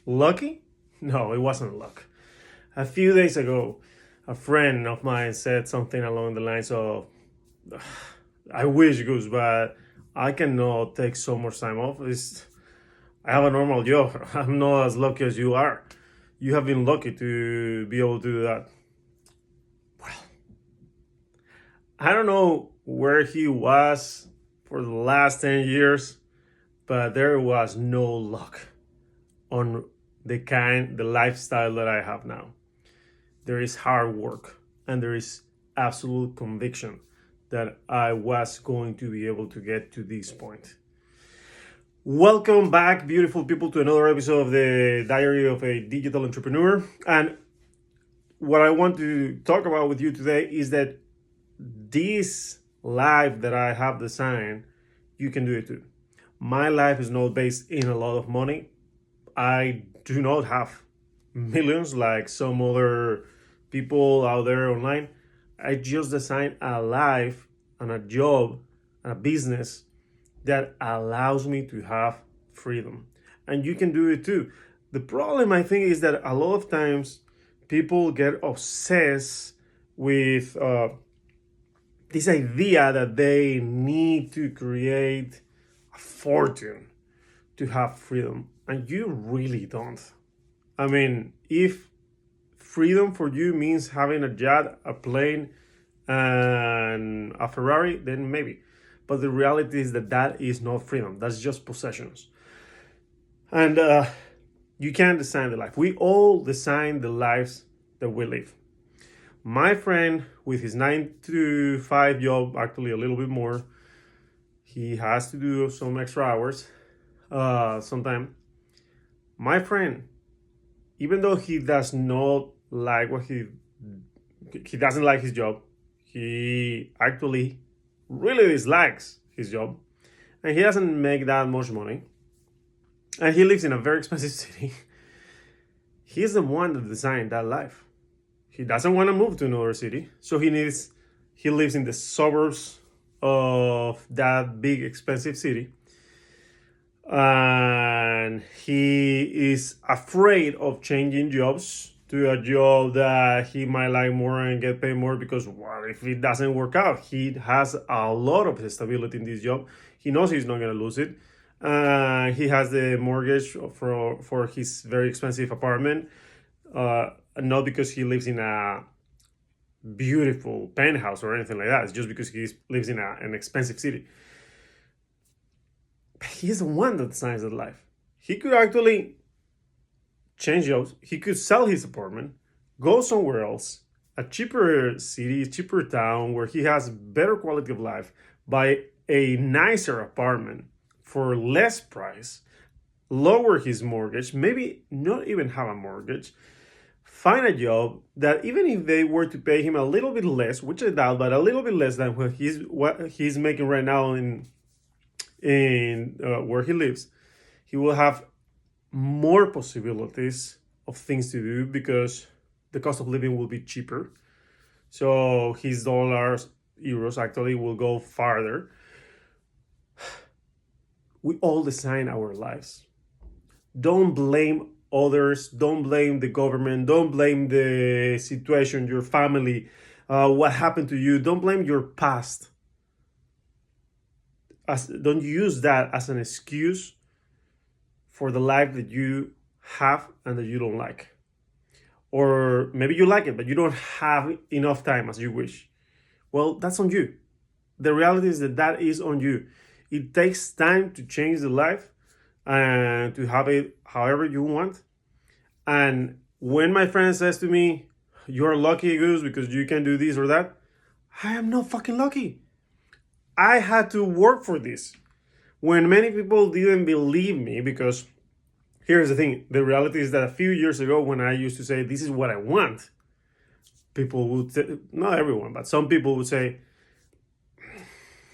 Lucky? No, it wasn't luck. A few days ago, a friend of mine said something along the lines of, I wish, Goose, but I cannot take so much time off. I have a normal job. I'm not as lucky as you are. You have been lucky to be able to do that. I don't know where he was for the last 10 years, but there was no luck on the lifestyle that I have now. There is hard work and there is absolute conviction that I was going to be able to get to this point. Welcome back, beautiful people, to another episode of the Diary of a Digital Entrepreneur. And what I want to talk about with you today is that this life that I have designed, you can do it too. My life is not based in a lot of money. I do not have millions like some other people out there online. I just designed a life and a job and a business that allows me to have freedom. And you can do it too. The problem, I think, is that a lot of times people get obsessed with this idea that they need to create a fortune to have freedom. And you really don't. I mean, if freedom for you means having a jet, a plane, and a Ferrari, then maybe. But the reality is that that is not freedom. That's just possessions. And you can't design the life. We all design the lives that we live. My friend, with his 9 to 5 job, actually a little bit more, he has to do some extra hours sometimes. My friend, even though he does not like he doesn't like his job, he actually really dislikes his job, and he doesn't make that much money, and he lives in a very expensive city. He's the one that designed that life. He doesn't want to move to another city, so he lives in the suburbs of that big expensive city, and he is afraid of changing jobs to a job that he might like more and get paid more, because what if it doesn't work out? He has a lot of stability in this job. He knows he's not going to lose it. He has the mortgage for his very expensive apartment, not because he lives in a beautiful penthouse or anything like that. It's just because he lives in an expensive city. He's the one that designs that life. He could actually change jobs. He could sell his apartment, go somewhere else, a cheaper city, cheaper town where he has better quality of life, buy a nicer apartment for less price, lower his mortgage, maybe not even have a mortgage, find a job that even if they were to pay him a little bit less, which I doubt, but a little bit less than what he's making right now in where he lives, he will have more possibilities of things to do because the cost of living will be cheaper. So his dollars, euros actually will go farther. We all design our lives. Don't blame others. Don't blame the government. Don't blame the situation, your family, what happened to you. Don't blame your past. Don't use that as an excuse for the life that you have and that you don't like. Or maybe you like it, but you don't have enough time as you wish. Well, that's on you. The reality is that is on you. It takes time to change the life and to have it however you want. And when my friend says to me, "You're lucky, Goose, because you can do this or that," I am not fucking lucky. I had to work for this. When many people didn't believe me, because here's the thing, the reality is that a few years ago when I used to say, "This is what I want," people would say, not everyone, but some people would say,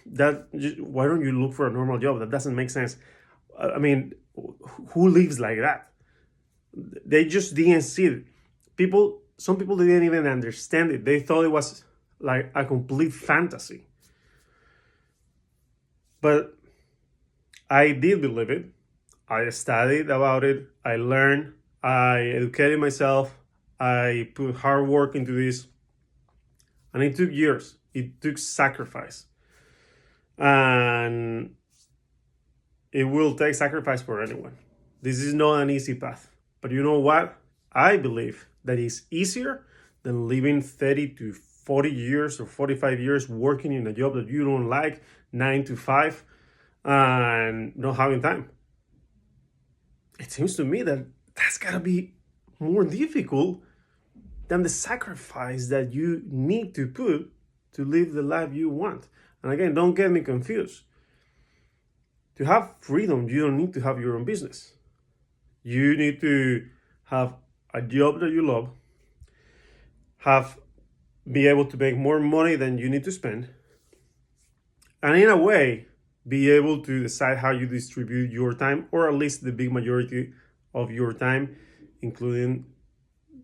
why don't you look for a normal job? That doesn't make sense. I mean, who lives like that? They just didn't see it. Some people didn't even understand it. They thought it was like a complete fantasy. But I did believe it. I studied about it. I learned. I educated myself. I put hard work into this. And it took years. It took sacrifice. And it will take sacrifice for anyone. This is not an easy path. But you know what? I believe that it's easier than living 30 to 40 years or 45 years working in a job that you don't like, 9 to 5, and not having time. It seems to me that that's gotta be more difficult than the sacrifice that you need to put to live the life you want. And again, don't get me confused. To have freedom, you don't need to have your own business. You need to have a job that you love, be able to make more money than you need to spend, and in a way, be able to decide how you distribute your time, or at least the big majority of your time, including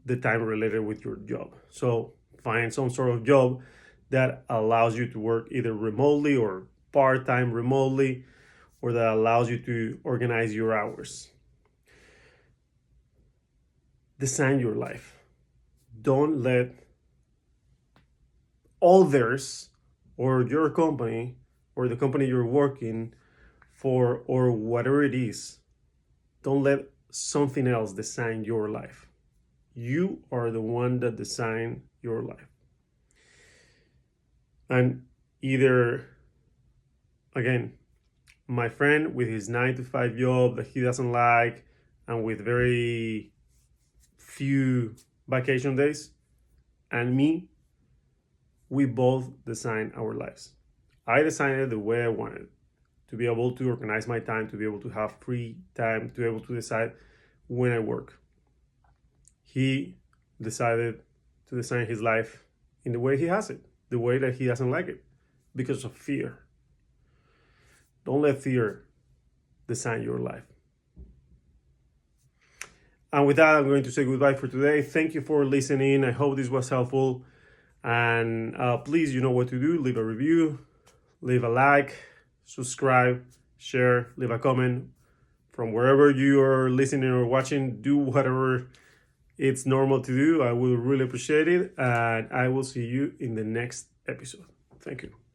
the time related with your job. So find some sort of job that allows you to work either remotely or part-time remotely, or that allows you to organize your hours. Design your life. Don't let others or your company or the company you're working for or whatever it is, don't let something else design your life. You are the one that design your life. And either, again, my friend with his 9 to 5 job that he doesn't like and with very few vacation days, and me, we both design our lives. I designed it the way I wanted, to be able to organize my time, to be able to have free time, to be able to decide when I work. He decided to design his life in the way he has it, the way that he doesn't like it, because of fear. Don't let fear design your life. And with that, I'm going to say goodbye for today. Thank you for listening. I hope this was helpful. And please, you know what to do. Leave a review, leave a like, subscribe, share, leave a comment. From wherever you are listening or watching, do whatever it's normal to do. I will really appreciate it. And I will see you in the next episode. Thank you.